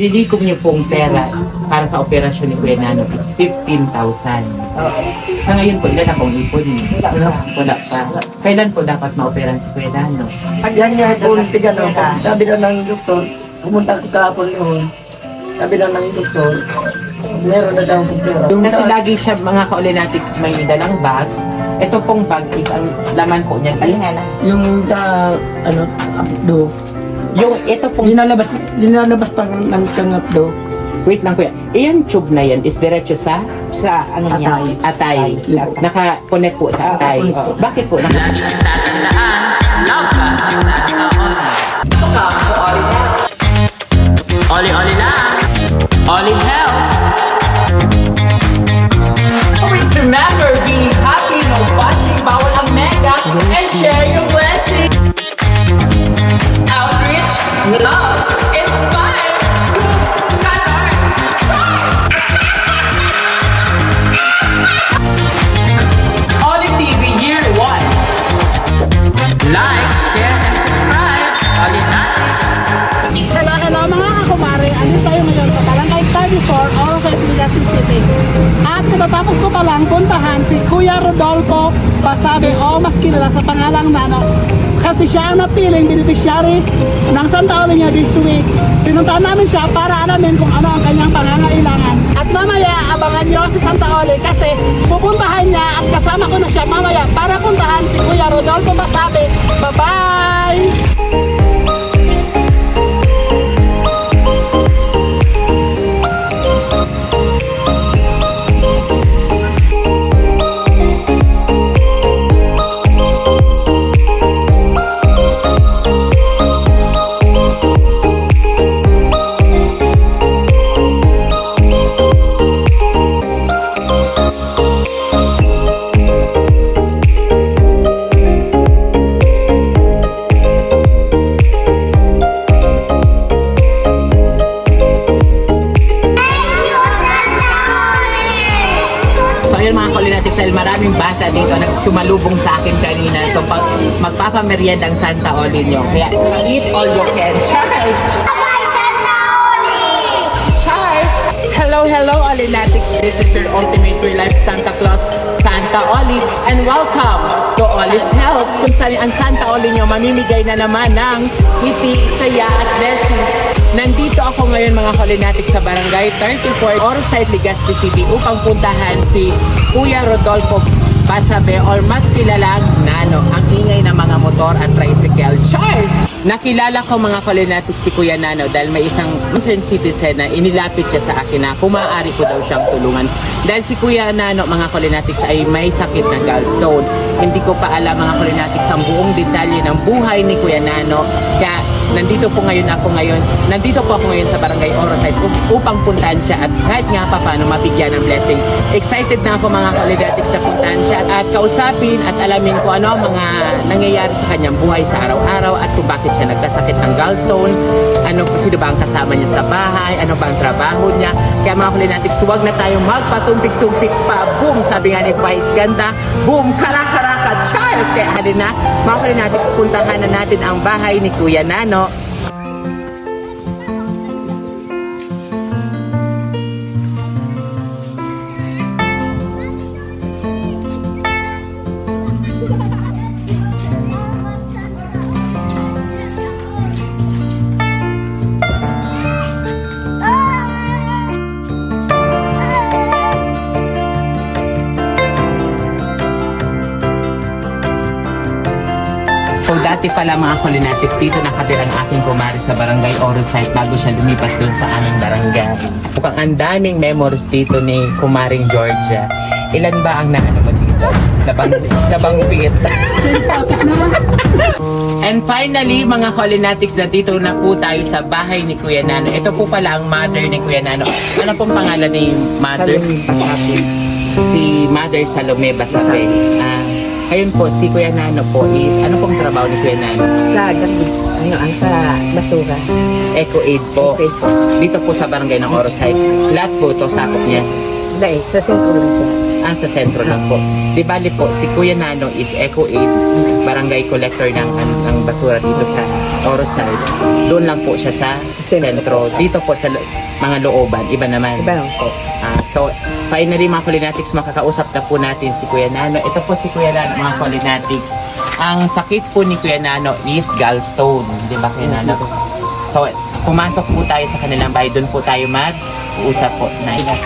ililikom niyo pong pera para sa operasyon ni Kuya Nano is 15,000. Sa ngayon po, ilan na pong ipon niyo? Wala pa. Kailan po dapat ma-operan si Kuya Nano? Yan nga po, tigano, sabi na ng doktor, pumunta ko kahapon yun. Sabi na ng doktor, meron na daw pera. Kasi lagi siya mga ka-olinatics may dalang bag. Ito pong bag is ang laman po niyan. Yung do, Yung ito pong... linalabas pang ng kangap do. Wait lang kuya. Iyan tube na yan is diretso sa ano niya. atay. Naka-connect po sa atay. Bakit po? Lagi niyong tatandaan, love ka is not the only. Welcome to Oli Health. Oli lang. Oli Health. Always remember being happy, no bashing, bawal ang mega, and share your blessing. Outreach, love, inspire, color, shine. Oli TV Year 1. Like, share, and subscribe. Oli natin. Hello mga kakumare, andito tayo ngayon sa Barangay 34, Orocay, Legazpi City. At katatapos ko palang puntahan si Kuya Rodolfo Basabe o mas kilala sa pangalang Nano. Kasi siya ang napiling beneficiary ng Santa Oli niya this week. Pinuntahan namin siya para alamin kung ano ang kanyang pangangailangan. At mamaya abangan niyo si Santa Oli kasi pupuntahan niya at kasama ko na siya mamaya para puntahan si Kuya Rodolfo Basabe. Bye-bye! Maraming bata dito nagsumalubong sa akin kanina. So, magpapamerienda ang Santa Oli nyo. Kaya, eat all you can. Charles! Charles! Hello, Olinatics. This is your ultimate real life Santa Claus, Santa Oli. And welcome to Oli's Health. Kung saan ang Santa Oli nyo, mamimigay na naman ng ngiti, saya at blessing. Nandito ako ngayon mga Olinatics sa Barangay 34, Orocay, Legazpi City upang puntahan si Kuya Rodolfo Basabe or mas kilalang Nano, ang ingay ng mga motor at tricycle. Charles! Nakilala ko mga Olinatics si Kuya Nano dahil may isang concerned citizen na inilapit siya sa akin na kung maaari ko daw siyang tulungan. Dahil si Kuya Nano mga Olinatics ay may sakit na gallstone. Hindi ko pa alam mga Olinatics ang buong detalye ng buhay ni Kuya Nano. Kaya nandito po ako ngayon sa Barangay Orocay upang puntahan siya at kahit nga pa paano mabigyan ng blessing. Excited na ako mga Olinatics sa puntahan siya at kausapin at alamin ko ano ang mga nangyayari sa kanyang buhay sa araw-araw at kung bakit siya nagkasakit ng gallstone, sino ba ang kasama niya sa bahay, ano ba ang trabaho niya. Kaya mga Olinatics, huwag na tayong magpatumpik-tumpik pa. Boom! Sabi nga ni Vice Ganda, boom! Karakaraka! Charles! Kaya halin na, mga Olinatics, puntahan na natin ang bahay ni Kuya Nano. So dati pala mga Olinatics, dito nakatira ang aking kumari sa Barangay Orocay bago siya lumipas doon sa aming barangay. Mukhang ang daming memories dito ni Kumaring Georgia. Ilan ba ang naano mo dito? Nabangbit. And finally, mga Olinatics, na dito na po tayo sa bahay ni Kuya Nano. Ito po pala ang mother ni Kuya Nano. Ano pong pangalan ni mother? Si Mother Salome Basabe. Ayun po, si Kuya Nano po is, ano pong trabaho ni Kuya Nano? Sa basura. Eco Aid po. Eco Aid po. Dito po sa barangay ng Orocay. Lahat po ito sakop niya. Dahil, sa singkulan siya. Sa sentro lang po. Di bali po, si Kuya Nano is Eco 8, barangay collector ng basura dito sa Oroside. Doon lang po siya sa sentro. Dito po sa mga looban, iba naman. Iba lang po. So, finally mga Kulinatics, makakausap na po natin si Kuya Nano. Ito po si Kuya Nano, mga Kulinatics. Ang sakit po ni Kuya Nano is gallstone. Di ba, Kuya Nano? So, pumasok po tayo sa kanilang bahay. Doon po tayo mag-uusap po na ilan.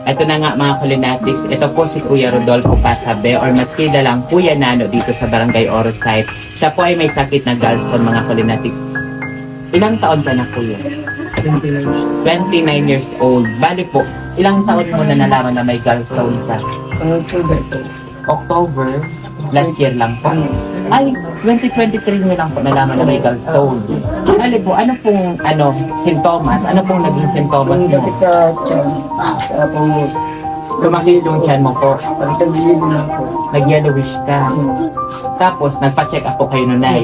Ito na nga mga Kulinatics, ito po si Kuya Rodolfo Pasabe or mas kilalang Kuya Nano dito sa Barangay Orosite. Siya po ay may sakit na gallstone mga Kulinatics. Ilang taon ka na Kuya? 29 years old. Bali po, ilang taon mo na nalaman na may gallstone ka? October, last year lang po. Ay, 2023 nyo lang po nalaman na may gallstone. Bali po, ano pong sintomas? Ano pong naging sintomas Ang mo? dati ka tiyan. Tapos, Lumaki yung tiyan mo po. pagkabilin lang po. Nag-yellowish ka. Tapos, nagpa-check up po kayo nun ay.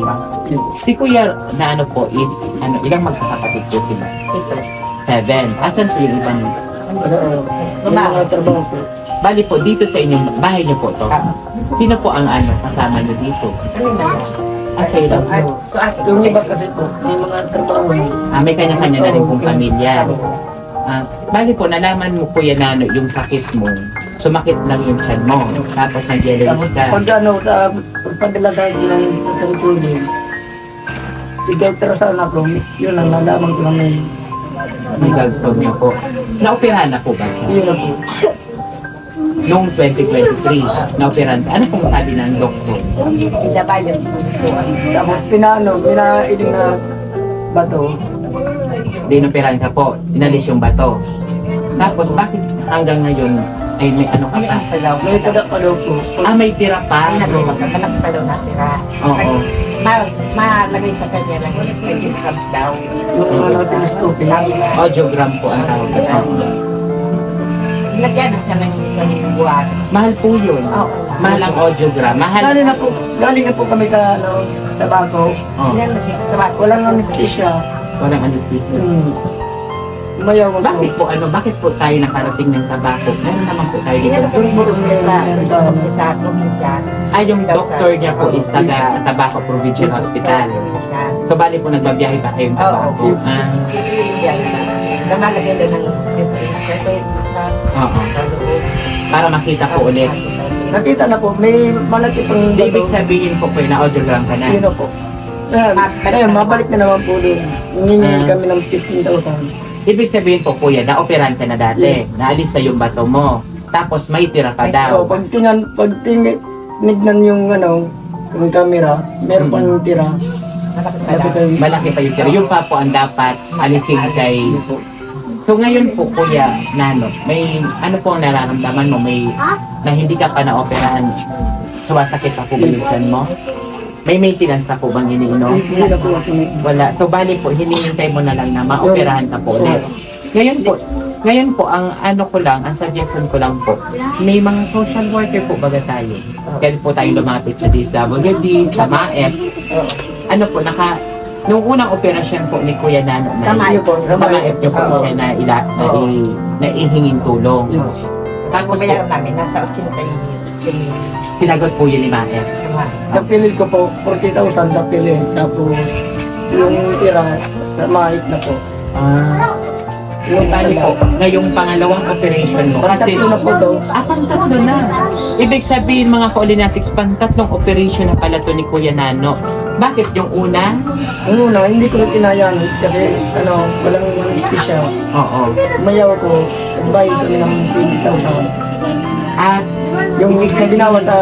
Si Kuya na po is, ilang magkakapatid po sila? 7. Asan po yung ibang? Yung mga trabaho po. Bali po, dito sa inyong bahay niyo po to. Sino po ang kasama niyo dito? Okay lang po. Yung iba kasi po, may mga trabaho. May kanya-kanya na rin pong pamilya. Bali po, nalaman mo Kuya Nano yung sakit mo. Sumakit lang yung tiyan mo. Tapos Tapos nag-yellowish ka. pag pagpadala tayo ng tubig, ikaw sa anak ko, yun ang nalaman ko namin. May gallstone na po. Naoperahan na po ba siya? Yun na po. Noong 2023, naoperahan. Ano pong sabi ng doktor? Tapos pinailing na bato. Dinoperahan ka po. Inalis yung bato. Tapos bakit hanggang ngayon ay may ano ka pa? May tadak pa daw po. May tira pa. Magkakalak pa daw natira. Oo. Malagay sa kanya lang, 20 grams daw. Yung mga natin ito, Audiogram po ang tawag. Oo. Lagyan na siya ng isang buwan. Mahal po yun. Oo. Mahal ang audiogram. Mahal. galing na po kami sa bako. Oh. Yan na siya. Tawa. Walang anesthesia. Walang anesthesia. Umayaw ko. Bakit po tayo nakarating ng tabako? Ano naman po tayo Yan dito? na sa probinsya. Yung doktor niya po is taga Tabaco Provincial Hospital. Probinsya. So bali po nagbabiyahe pa kayong Tabaco. Oo. Yan. Namalagay daw ng Oo. Para makita po ulit. Nakita na po, may malaki pang Hindi ibig sabihin po po na audiogram ka na. Sino po? Kaya mabalik na naman po doon. Hiningi kami ng 15,000. Ibig sabihin po kuya, na-operan ka na dati. Naalis na yung bato mo. Tapos may tira pa So, daw. pag tinignan yung yung camera, meron pang tira. Malaki pa yung tira. Yung pa po ang dapat alisin kay... So ngayon po kuya, Nano, may ano po ang nararamdaman mo? May na hindi ka pa na-operahan. Sumasakit pa po ba yung tiyan mo? May maintenance na po bang iniinom? Hindi na po ako Wala. So bali po, hinihintay mo na lang na maoperahan ka po ulit. Ngayon po, ang ang suggestion ko lang po, may mga social worker po baga tayo. Kaya po tayo lumapit sa DSWD, sa MAEP. Ano po, nung unang operasyon po ni Kuya Nano, Sa MAEP po. Sa MAEP niyo po siya na ihingin tulong. Tapos po, Bayaran namin, nasa 80 sinagot po yun ni MAEP. Napilil ko po, 40,000 napilil. Tapos, yung tira, namahit na po. Yung bali po, ngayong pangalawang operation mo. Kasi, Tatlo na po daw. pang-tatlo na. Ibig sabihin mga Kulinatics, pang-tatlong operation na pala to ni Kuya Nano. Bakit yung una? Ang una, hindi ko na kinayan kasi walang anesthesia. Oo. Umayaw ko, nagbayad kami ng 20,000. At Yung ginawa sa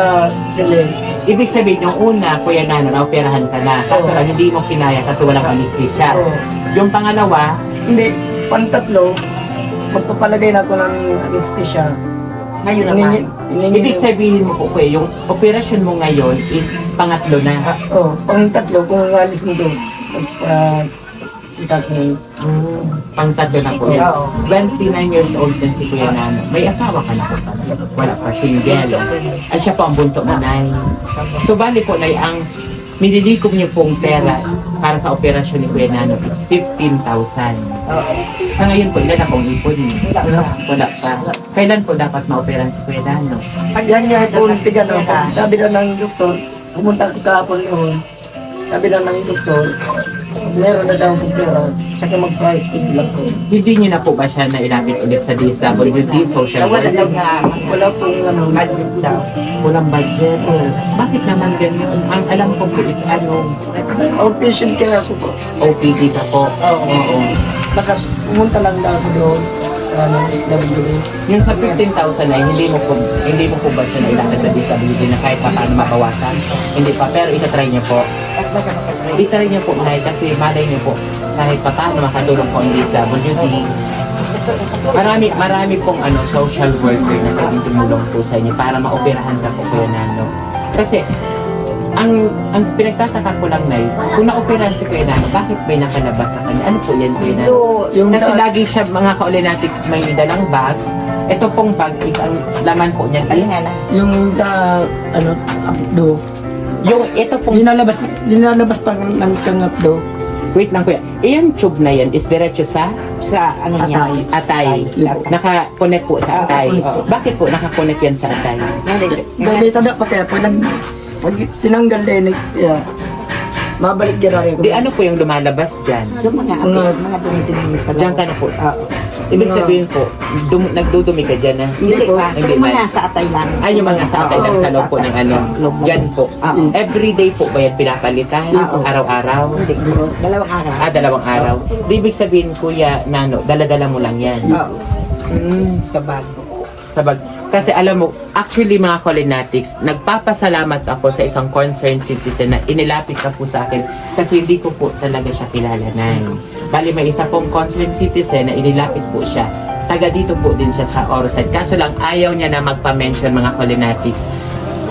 galing, ibig sabihin yung una, Kuya Nano, na-operahan ka na. Kaso lang, hindi mo kinaya kasi walang anesthesia. Oo. Yung pangalawa, Hindi, pantatlo, magpapalagay na ako ng anesthesia. Ngayon naman. ibig sabihin mo po Kuya, yung operasyon mo ngayon is pangatlo na. Pang-tatlo, kung alis mo doon, magpa-itak Pang-tatlo na po. Oo. 29 years old din si Kuya Nano. May asawa ka na po pala. Wala pa, single. Ay siya po ang bunso na nay. So bali po, nay, ang Nililikom niyo pong pera para sa operasyon ni Kuya Nano is 15,000. Oo. Sa ngayon po, ilan na pong ipon niyo? Wala pa. Kailan po dapat maoperan si Kuya Nano? Yan nga po, tigano ka. Sabi daw ng doktor, pumunta ko kahapon yun. Sabi daw ng doktor, meron na daw akong pera. Saka mag-price ko lang ko. Hindi niyo na po ba siya nailapit ulit sa DSWD, social Wala daw worker? nga. Wala pong ano. Budget daw. Walang budget. Bakit naman ganyan? Ang alam ko po, Outpatient care ako po. OPD ka po. Oo. Bakas pumunta lang daw ako doon. Ano, SWD. Yung sa 15,000 ay hindi mo po ba siya nailapit sa DSWD na kahit pa paano mabawasan? Hindi pa, pero itatry niyo po. At baka makatry. I-try niyo po, Nay, kasi malay niyo po kahit pa paano makatulong po ang DSWD. Marami pong social worker na pwedeng tumulong po sa inyo para maoperahan ka po Kuya Nano. Kasi ang pinagtataka ko lang, Nay, kung naoperahan si Kuya Nano, bakit may nakalabas sa kanya? Ano po yan, Kuya Nano? So, Kasi lagi siya, mga ka-olinatics, may dalang bag. Ito pong bag is ang laman po niyan. palinga na. Yung ano, updo. Yung ito pong, Linalabas pa ng kangapdo. wait lang Kuya, iyan tube na yan is diretso sa Sa ano niya. atay. Naka-connect po sa atay. Bakit po naka-connect yan sa atay? Dahil tada pa kaya pag tinanggal din, mabalik yan Di ano po yung lumalabas dyan? So mga dumi-dumi sa Diyan ka na po. Ibig sabihin po, nagdudumi ka dyan na. Hindi pa. So Hindi mga man. sa atay lang. Ay, yung mga sa atay lang sa loob po ng Loob. Dyan po. Oo. Everyday po ba yan pinapalitan? Oo. Araw-araw? Hindi. Dalawang araw. Dalawang araw. Di ibig sabihin, Kuya Nano, dala-dala mo lang yan. Oo. Sa bag. Sabag. Kasi alam mo, actually mga Colinatics, nagpapasalamat ako sa isang concerned citizen na inilapit ka po sa akin kasi hindi ko po talaga siya kilala na. Bali may isa pong concerned citizen na inilapit po siya. Taga dito po din siya sa Orosite. Kaso lang ayaw niya na magpa-mention mga Colinatics.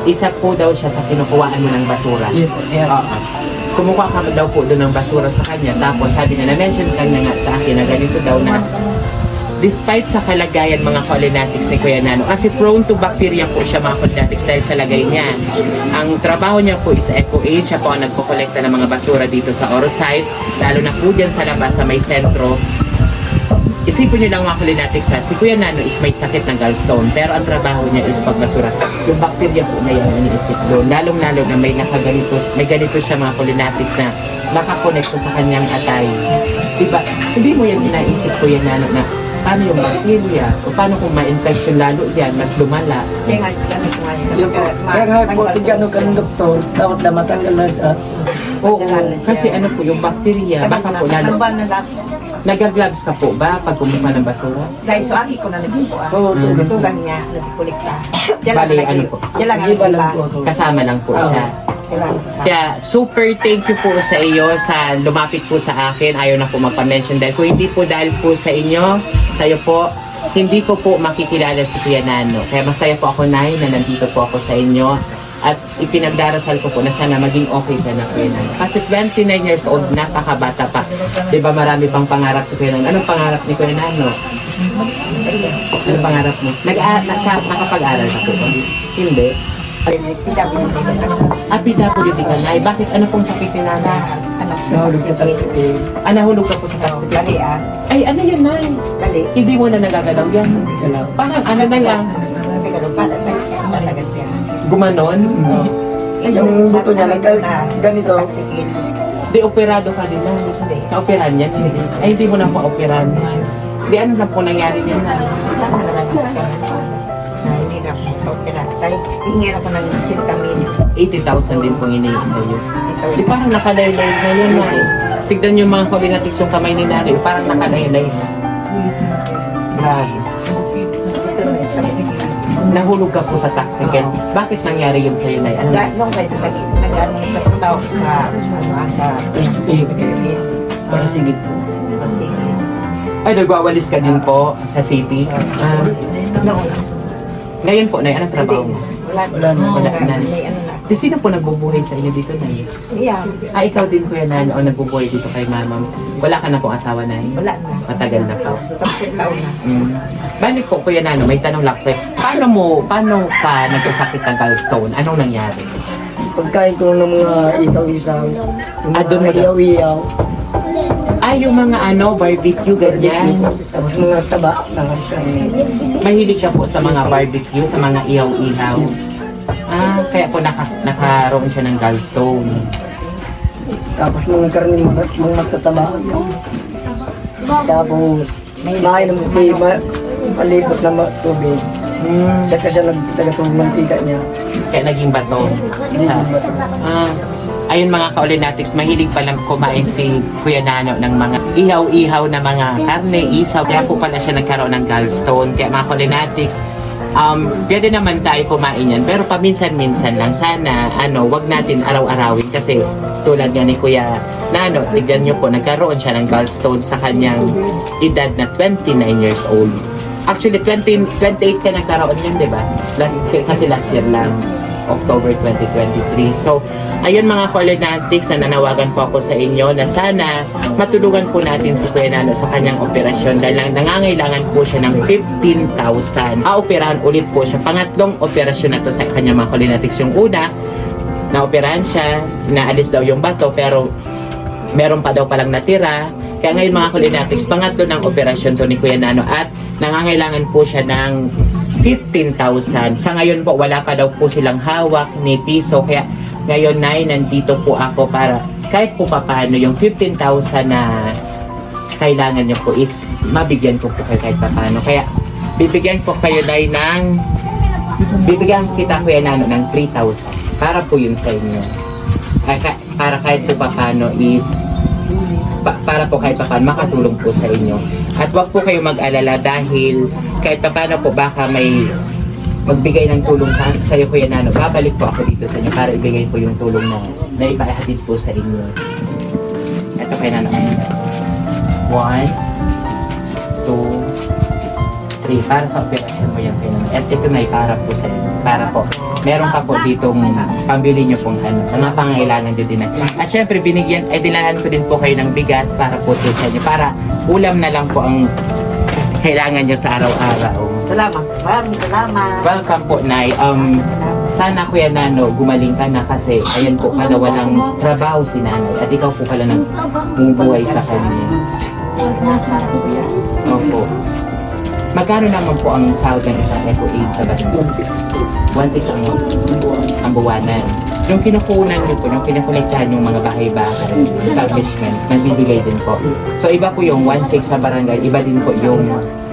Isa po daw siya sa kinukuhaan mo ng basura. Oo. Kumukuha ka daw po doon ng basura sa kanya. Tapos sabi niya, na-mention ka na nga sa akin na ganito daw na despite sa kalagayan mga Colinatics ni Kuya Nano, kasi prone to bacteria po siya mga Colinatics dahil sa lagay niya. Ang trabaho niya po is eco-aid, siya po ang nagpo-collecta ng mga basura dito sa Orosite, lalo na po dyan sa labas sa may sentro. Isipin niyo lang mga Colinatics ha, si Kuya Nano is may sakit ng gallstone, pero ang trabaho niya is pagbasura. Yung bacteria po na yan ang iniisip doon, lalong-lalo na may ganito siya mga Colinatics na nakakonekto sa kanyang atay. Diba? Hindi mo yan inaisip Kuya Nano na paano yung bacteria o paano kung ma-infection lalo yan, mas lumala. Kaya nga, kami ko nga sa Kaya nga po, tigano ka ng doktor, dapat na matanggal na Oo, kasi ano po yung bacteria, baka po lalo. Ano ba na lang? Nag-gloves ka po ba pag kumuha ng basura? Dahil so aki ko na nagpo Oo, Sa tugang niya, nagkulikta. Bali, ano po? Diyan lang ang Iba lang iba. po. Kasama lang po siya. Kaya super thank you po sa iyo sa lumapit po sa akin. Ayaw na po magpa-mention dahil kung hindi po dahil po sa inyo, sa iyo po, hindi ko po makikilala si Kuya Nano. Kaya masaya po ako, Nay, na nandito po ako sa inyo. At ipinagdarasal ko po na sana maging okay ka na, Kuya Nano. Kasi 29 years old, napakabata pa. Diba marami pang pangarap si Kuya Nano? Anong pangarap ni Kuya Nano? Anong pangarap mo? Nakapag-aral ka po ba? Hindi. PWD ka, Nay. Bakit? Ano pong sakit ni Nana? Nahulog ka talaga. Nahulog ka po sa taxi. Bali Ay, ano yun, Nay? Bali. Hindi mo na nagagalaw yan. Parang ano na lang, Talaga siya. gumanon. Yung buto niya, ganito. Di operado ka din, Nay. Hindi. Na-operahan yan? Ay, hindi mo na pa-operahan. Di ano na po nangyari niyan, Nay? Hindi na opera. Tayo, hingin ako ng sintamin. 80,000 din pong iniin sa'yo. Di parang nakalaylay na yun, Nay. Tignan yung mga Colinatics yung kamay ni Nanay, parang nakalaylay na. Grabe. Nahulog ka po sa taxiken. Bakit nangyari yun sa'yo, Nay? Ano? Nung kayo sa tamis, nagtatrabaho ko sa Para sigit po. Sige. Ay, nagwawalis ka din po sa city. Noon. Ngayon po, Nay, anong trabaho mo? Wala na. Wala na. May ano na. Di sino po nagbubuhay sa inyo dito, Nay? Yeah. Ikaw din, Kuya Nano, o nagbubuhay dito kay Mama. Wala ka na pong asawa, Nay? Wala na. Matagal na po. 10 taon na. Balik po, Kuya Nano, may tanong lang sa'yo. Paano ka nagkasakit ng gallstone? Anong nangyari? pagkain ko ng mga isaw-isaw. Yung Ah, doon mga iyaw-iyaw. Yung mga barbecue, ganyan. Tapos mga taba. Mahilig siya po sa mga barbecue, sa mga ihaw-ihaw. Kaya po nakaroon siya ng gallstone. Tapos mga karne mga magtataba. Tapos main ng palibot na tubig. Saka siya nagtagatong mantika niya. Kaya naging bato. Ayun mga ka-Olinatics, mahilig palang kumain si Kuya Nano ng mga ihaw-ihaw na mga karne, isaw. Kaya po pala siya nagkaroon ng gallstone. Kaya mga ka-Olinatics, pwede naman tayo kumain yan. Pero paminsan-minsan lang. Sana, wag natin araw-arawin. Kasi tulad nga ni Kuya Nano, tignan nyo po, nagkaroon siya ng gallstone sa kanyang edad na 29 years old. Actually, 28 ka nagkaroon yan, di ba? Kasi last year lang, October 2023. So, ayun mga ka-Olinatics, na nanawagan po ako sa inyo na sana matulungan po natin si Kuya Nano sa kanyang operasyon dahil nangangailangan po siya ng 15,000. Operahan ulit po siya. Pangatlong operasyon na to sa kanya mga ka-Olinatics. Yung una, naoperahan siya, naalis daw yung bato pero meron pa daw palang natira. Kaya ngayon mga ka-Olinatics, pangatlo ng operasyon to ni Kuya Nano at nangangailangan po siya ng 15,000. Sa ngayon po, wala pa daw po silang hawak ni piso. Kaya ngayon, Nay, nandito po ako para kahit po paano yung 15,000 na kailangan nyo po is mabigyan ko po kayo kahit paano. Kaya bibigyan ko kayo, Nay, bibigyan kita, Kuya Nano, ng 3,000 para po yun sa inyo. Para kahit po paano is para po kahit paano makatulong po sa inyo. At wag po kayo mag-alala dahil kahit paano po baka may magbigay ng tulong sa iyo, Kuya Nano. Babalik po ako dito sa inyo para ibigay po yung tulong na ipahatid po sa inyo. Ito, Kuya Nano. 1, 2, 3. Para sa operasyon mo yan, Kuya Nano. At ito na para po sa inyo. Para po. Meron pa po ditong pambili nyo pong sa mga pangailangan nyo din. At syempre, dilahan ko din po kayo ng bigas para po sa inyo. Para ulam na lang po ang kailangan nyo sa araw-araw. Salamat. Maraming salamat. Welcome po, Nay. Sana, Kuya Nano, gumaling ka na kasi ayan po pala walang trabaho si Nanay. At ikaw po pala nang bumubuhay sa kanya. Nasa kuya. Opo. Magkano naman po ang sahod ng isang FO8 sa barangay? 1,600 ang buwanan. Yung kinukunan nyo po, yung pinakolektahan yung mga bahay-bahay, establishment, nagbibigay din po. So iba po yung 1,600 sa barangay, iba din po yung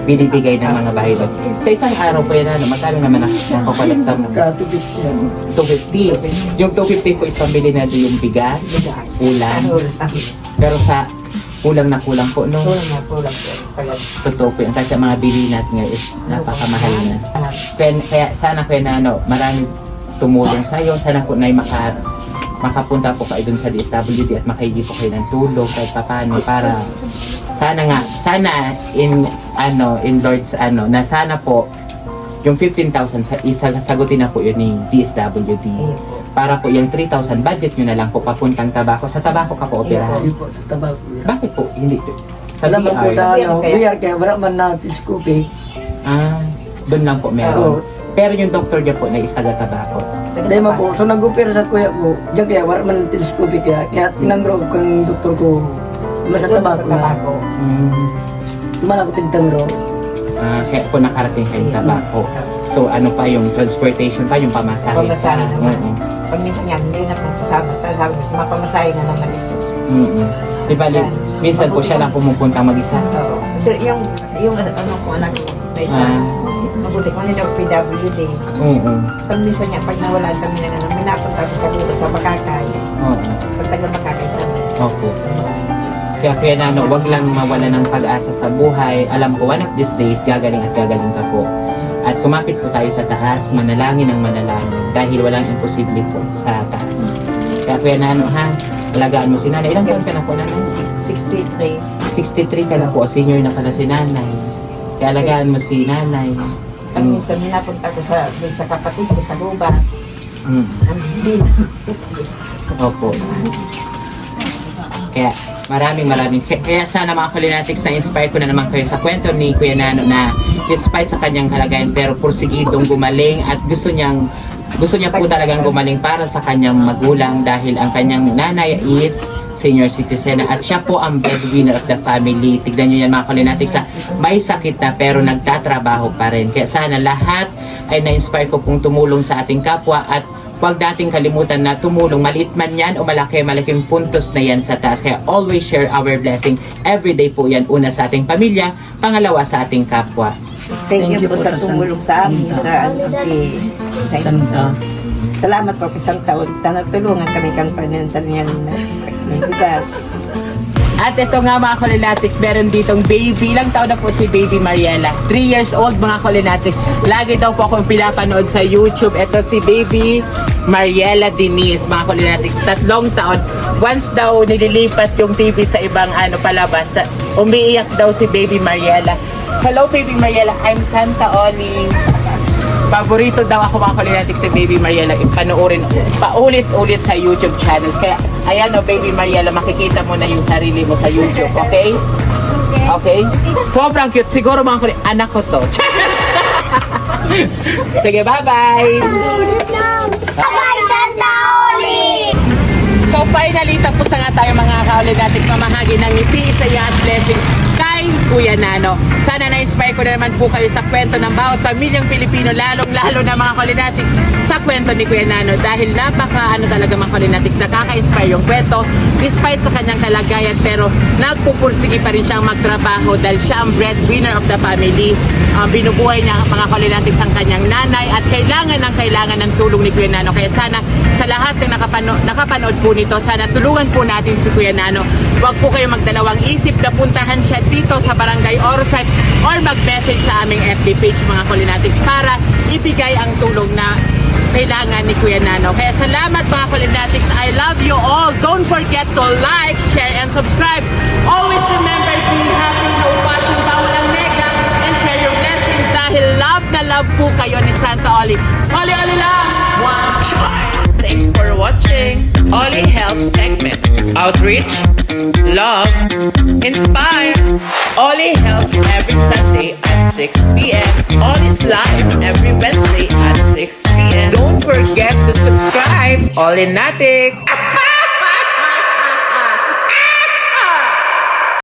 binibigay ng mga bahay-bahay. Sa isang araw po yan, magkano naman ang kakolekta mo? 250. Yung 250 po is pambili na yung bigas, ulam. Pero sa kulang na kulang po, no? Kulang po. Totoo po yun. Kasi mga bili natin ngayon is napakamahal na. Kaya sana, Kuya Nano, maraming tumulong sa'yo. Sana po na makapunta po kayo dun sa DSWD at makaigi po kayo ng tulong kahit paano para sana in Lord's na sana po yung 15,000 isasagutin na po yun ni DSWD. Para po yung 3,000 budget nyo na lang po papuntang tabako. Sa tabako ka po operahan. Hindi po, sa tabak. Bakit po? Hindi. Sa Salamat po BR. sa BR BR, kaya wala man natin scoopy. Doon lang po meron. Pero yung doktor niya po na isaga tabako. Dahil mo po, so nag-opera sa kuya ko, diyan kaya wala man natin scoopy kaya tinanggro kang doktor ko. Mas sa tabako na. Tuman ako tigtanggro. Kaya po nakarating kayo tabako. So ano pa yung transportation pa, yung pamasahe. Pamasahe naman. Oo. Pag minsan yan, hindi na po kasama. Sabi, mapamasahe na naman iso. Di ba, minsan po siya lang pumupunta mag-isa. Oo. So yung ano ko, anak ko, na isa, mabuti ko nila PWD. Oo. Pag minsan niya, pag nawalan kami na nga, may napunta ko sa dito sa Bakakay. Oo. Pag taga Bakakay kami. Opo. Kaya Kuya Nano, wag lang mawala ng pag-asa sa buhay. Alam ko, one of these days, gagaling at gagaling ka po. At kumapit po tayo sa taas, manalangin ng manalangin. Dahil walang imposible po sa taas. Kaya Kuya Nano, alagaan mo si Nanay. Ilang taon ka na po, Nanay? 63. 63 ka na po. Senior na pala si Nanay. Kaya alagaan mo si Nanay. Pag minsan napunta ko sa kapatid ko sa Guba. Hindi. Opo. Kaya maraming kaya sana mga Olinatics na inspire ko na naman kayo sa kwento ni Kuya Nano na despite sa kanyang kalagayan pero porsigidong gumaling at gusto niyang gusto niya po talagang gumaling para sa kanyang magulang dahil ang kanyang nanay is senior citizen at siya po ang breadwinner of the family. Tignan nyo yan mga Kalinatics, may sakit na pero nagtatrabaho pa rin. Kaya sana lahat ay na-inspire ko pong tumulong sa ating kapwa at huwag dating kalimutan na tumulong. Maliit man yan o malaki, malaking puntos na yan sa taas. Kaya always share our blessing. Everyday po yan. Una sa ating pamilya, pangalawa sa ating kapwa. Thank you po sa tumulong sa amin. Salamat po sa isang taon. Tanatulungan kami kang financial niyan na may bigas. At ito nga mga Kalinatics, meron ditong baby. Ilang taon na po si baby Mariela? 3 years old mga Kalinatics. Lagi daw po akong pinapanood sa YouTube. Ito si baby Mariela Denise mga Kalinatics. 3 taon. Once daw nililipat yung TV sa ibang palabas, umiiyak daw si baby Mariela. Hello baby Mariela, I'm Santa Oli. Paborito daw ako mga Kalinatics si baby Mariela. Ipanoorin paulit-ulit sa YouTube channel. Kaya ayan o baby Mariela, makikita mo na yung sarili mo sa YouTube, okay? Okay? Sobrang cute. Siguro mga Kalinatics, anak ko to. Sige, bye-bye! Bye, Santa Oli! So finally, tapos na nga tayo mga Kalinatics mamahagi ng ngiti, saya at blessing kay Kuya Nano. Sana na-inspire ko na naman po kayo sa kwento ng bawat pamilyang Pilipino, lalong-lalo na mga Kalinatics sa kwento ni Kuya Nano dahil napaka talaga mga Kalinatics, nakaka-inspire yung kwento despite sa kanyang kalagayan pero nagpupursige pa rin siyang magtrabaho dahil siya ang breadwinner of the family. Binubuhay niya mga Kalinatics ang kanyang nanay at kailangan ng tulong ni Kuya Nano. Kaya sana sa lahat ng nakapanood po nito, sana tulungan po natin si Kuya Nano. Huwag po kayo magdalawang isip na puntahan siya dito sa Barangay Orosite or mag-message sa aming FB page mga Kalinatics para ibigay ang tulong na kailangan ni Kuya Nano. Kaya salamat mga Kalinatics. I love you all. Don't forget to like, share, and subscribe. Always remember, be happy, no passion, bawal ang nega, and share your blessings dahil love na love po kayo ni Santa Oli. Oli lang! One choice. Thanks for watching Oli Help segment. Outreach, love, inspire. Oli helps every Sunday at 6 p.m. Oli's live every Wednesday at 6 p.m. Don't forget to subscribe. Olinatics!